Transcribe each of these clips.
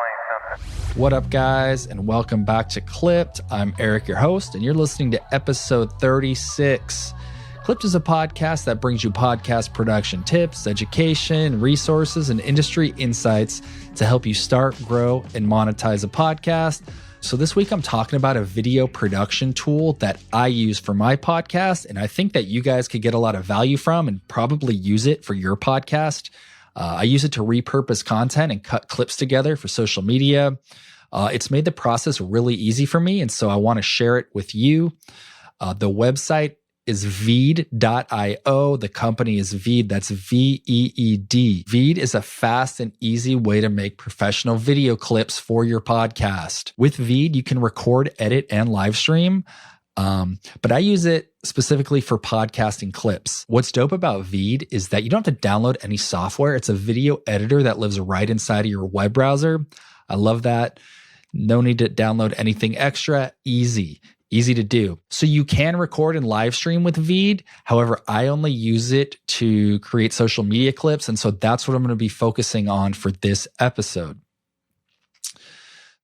explain something. What up, guys, and welcome back to Clipped. I'm Eric, your host, and you're listening to episode 36. Clipped is a podcast that brings you podcast production tips, education, resources, and industry insights to help you start, grow, and monetize a podcast. So this week, I'm talking about a video production tool that I use for my podcast, and I think that you guys could get a lot of value from and probably use it for your podcast. I use it to repurpose content and cut clips together for social media. It's made the process really easy for me, and so I want to share it with you. The website is Veed.io. The company is Veed. That's V-E-E-D. Veed is a fast and easy way to make professional video clips for your podcast. With Veed, you can record, edit, and live stream. But I use it specifically for podcasting clips. What's dope about Veed is that you don't have to download any software. It's a video editor that lives right inside of your web browser. I love that. No need to download anything extra. Easy to do. So you can record and live stream with Veed. However, I only use it to create social media clips. And so that's what I'm going to be focusing on for this episode.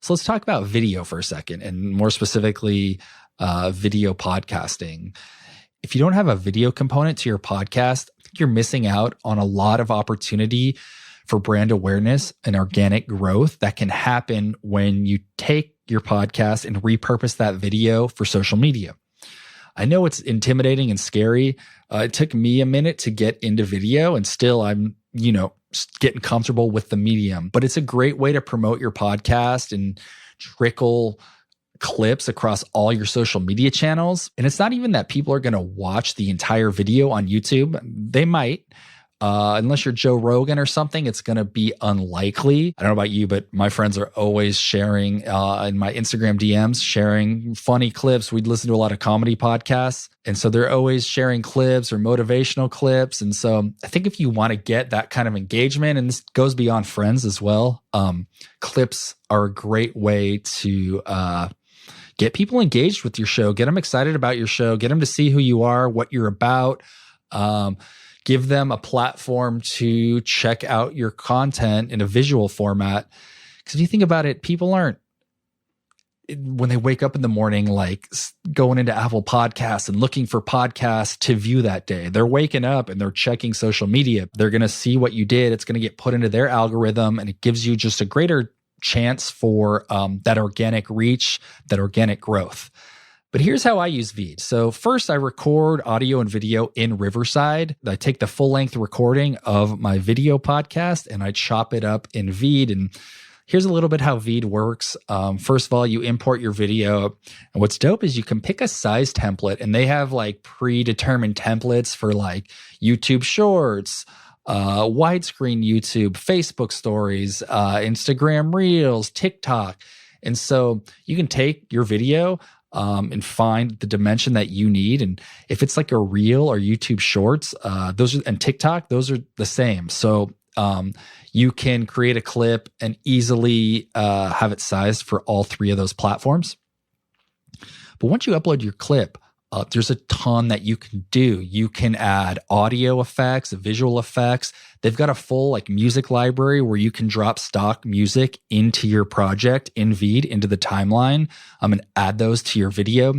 So let's talk about video for a second, and more specifically, video podcasting. If you don't have a video component to your podcast, I think you're missing out on a lot of opportunity for brand awareness and organic growth that can happen when you take your podcast and repurpose that video for social media. I know it's intimidating and scary. It took me a minute to get into video, and still I'm, getting comfortable with the medium, but it's a great way to promote your podcast and trickle clips across all your social media channels. And it's not even that people are going to watch the entire video on YouTube. They might. Unless you're Joe Rogan or something, it's going to be unlikely. I don't know about you, but my friends are always sharing in my Instagram DMs, sharing funny clips. We'd listen to a lot of comedy podcasts. And so they're always sharing clips or motivational clips. And so I think if you want to get that kind of engagement, and this goes beyond friends as well, clips are a great way to get people engaged with your show, get them excited about your show, get them to see who you are, what you're about. Give them a platform to check out your content in a visual format. Because if you think about it, people aren't, when they wake up in the morning, like going into Apple Podcasts and looking for podcasts to view that day. They're waking up and they're checking social media. They're going to see what you did. It's going to get put into their algorithm, and it gives you just a greater chance for that organic reach, that organic growth. But here's how I use Veed. So first, I record audio and video in Riverside. I take the full-length recording of my video podcast and I chop it up in Veed. And here's a little bit how Veed works. First of all, you import your video. And what's dope is you can pick a size template, and they have like predetermined templates for like YouTube Shorts, widescreen YouTube, Facebook Stories, Instagram Reels, TikTok. And so you can take your video and find the dimension that you need. And if it's like a reel or YouTube Shorts, and TikTok, those are the same. So you can create a clip and easily have it sized for all three of those platforms. But once you upload your clip, there's a ton that you can do. You can add audio effects, visual effects. They've got a full like music library where you can drop stock music into your project in Veed, into the timeline, and add those to your video.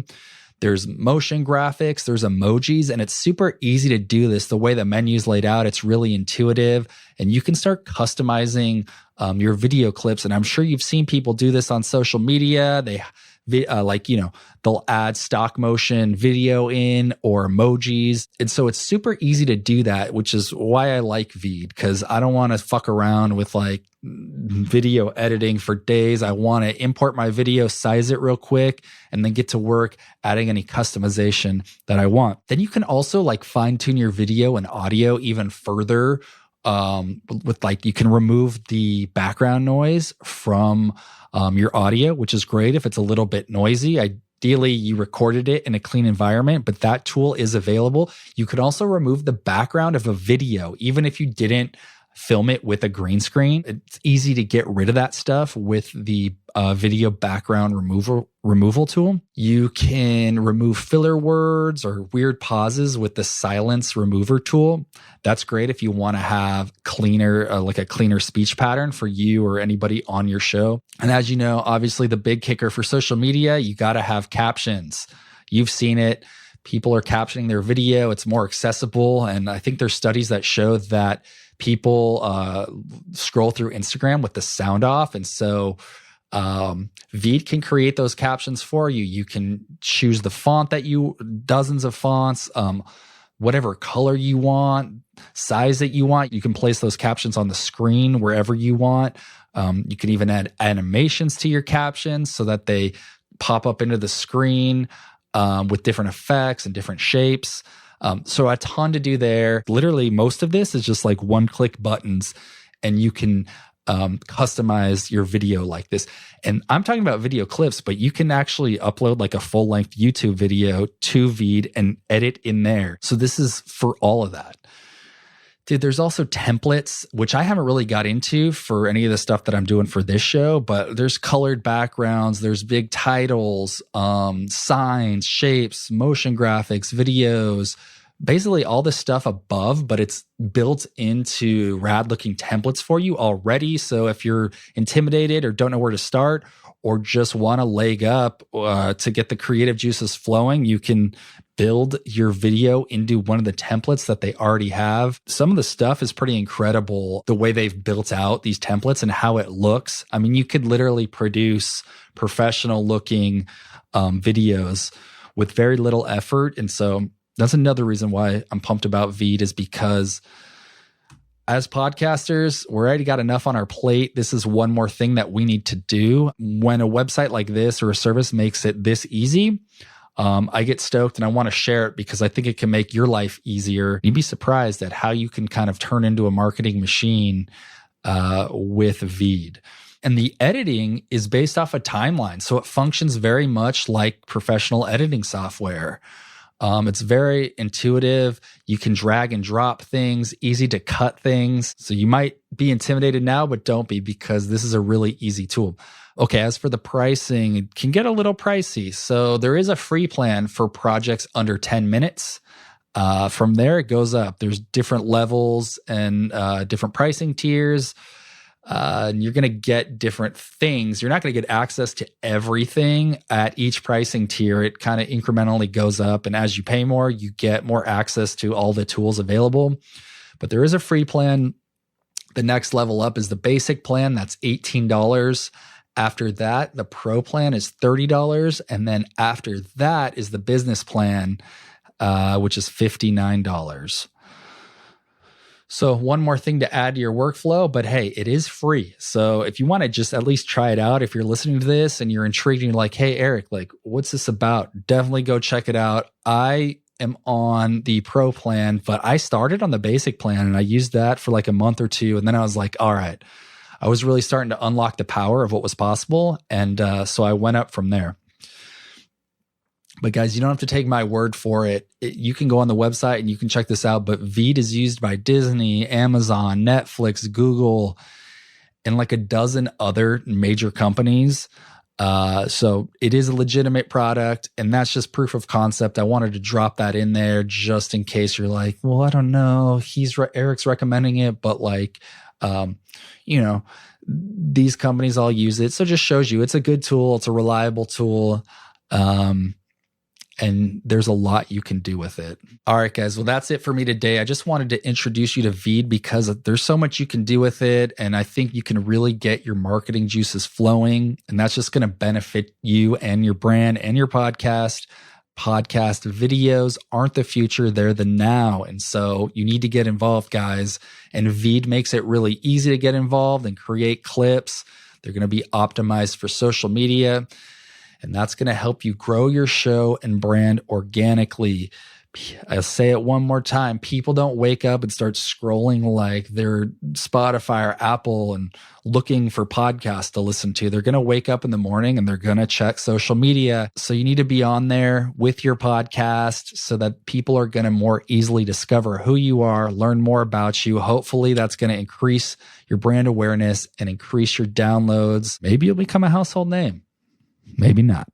There's motion graphics, there's emojis, and it's super easy to do this. The way the menu's laid out, it's really intuitive, and you can start customizing your video clips. And I'm sure you've seen people do this on social media. They'll add stock motion video in or emojis. And so it's super easy to do that, which is why I like Veed, because I don't want to fuck around with like video editing for days. I want to import my video, size it real quick, and then get to work adding any customization that I want. Then you can also like fine tune your video and audio even further. With like, you can remove the background noise from your audio, which is great if it's a little bit noisy. Ideally, you recorded it in a clean environment, but that tool is available. You could also remove the background of a video, even if you didn't film it with a green screen. It's easy to get rid of that stuff with the video background removal tool. You can remove filler words or weird pauses with the silence remover tool. That's great if you want to have cleaner, like a cleaner speech pattern for you or anybody on your show. And as you know, obviously the big kicker for social media, you got to have captions. You've seen it. People are captioning their video. It's more accessible. And I think there's studies that show that people scroll through Instagram with the sound off. And so Veed can create those captions for you. You can choose the font dozens of fonts, whatever color you want, size that you want. You can place those captions on the screen wherever you want. You can even add animations to your captions so that they pop up into the screen with different effects and different shapes. So a ton to do there. Literally, most of this is just like one-click buttons, and you can customize your video like this. And I'm talking about video clips, but you can actually upload like a full-length YouTube video to Veed and edit in there. So this is for all of that. Dude, there's also templates, which I haven't really got into for any of the stuff that I'm doing for this show, but there's colored backgrounds, there's big titles, signs, shapes, motion graphics, videos, basically all this stuff above, but it's built into rad looking templates for you already. So if you're intimidated or don't know where to start, or just want a leg up to get the creative juices flowing, you can build your video into one of the templates that they already have. Some of the stuff is pretty incredible, the way they've built out these templates and how it looks. I mean, you could literally produce professional looking videos with very little effort. And so that's another reason why I'm pumped about Veed, is because as podcasters, we already got enough on our plate. This is one more thing that we need to do. When a website like this or a service makes it this easy, I get stoked and I want to share it because I think it can make your life easier. You'd be surprised at how you can kind of turn into a marketing machine with Veed. And the editing is based off a timeline. So it functions very much like professional editing software. It's very intuitive. You can drag and drop things, easy to cut things. So you might be intimidated now, but don't be, because this is a really easy tool. Okay, as for the pricing, it can get a little pricey. So there is a free plan for projects under 10 minutes. From there, it goes up. There's different levels and different pricing tiers. And you're going to get different things. You're not going to get access to everything at each pricing tier. It kind of incrementally goes up. And as you pay more, you get more access to all the tools available. But there is a free plan. The next level up is the basic plan. That's $18. After that, the pro plan is $30. And then after that is the business plan, which is $59. So one more thing to add to your workflow, but hey, it is free. So if you want to just at least try it out, if you're listening to this and you're intrigued and you're like, hey, Eric, like, what's this about? Definitely go check it out. I am on the pro plan, but I started on the basic plan and I used that for like a month or two. And then I was like, all right, I was really starting to unlock the power of what was possible. And so I went up from there. But guys, you don't have to take my word for it. You can go on the website and you can check this out. But Veed is used by Disney, Amazon, Netflix, Google, and like a dozen other major companies. So it is a legitimate product, and that's just proof of concept. I wanted to drop that in there just in case you're like, well, I don't know. Eric's recommending it, but like, these companies all use it. So it just shows you it's a good tool. It's a reliable tool. And there's a lot you can do with it. All right, guys. Well, that's it for me today. I just wanted to introduce you to Veed because there's so much you can do with it. And I think you can really get your marketing juices flowing. And that's just going to benefit you and your brand and your podcast. Podcast videos aren't the future. They're the now. And so you need to get involved, guys. And Veed makes it really easy to get involved and create clips. They're going to be optimized for social media. And that's going to help you grow your show and brand organically. I'll say it one more time. People don't wake up and start scrolling like their Spotify or Apple and looking for podcasts to listen to. They're going to wake up in the morning and they're going to check social media. So you need to be on there with your podcast so that people are going to more easily discover who you are, learn more about you. Hopefully that's going to increase your brand awareness and increase your downloads. Maybe you'll become a household name. Maybe not.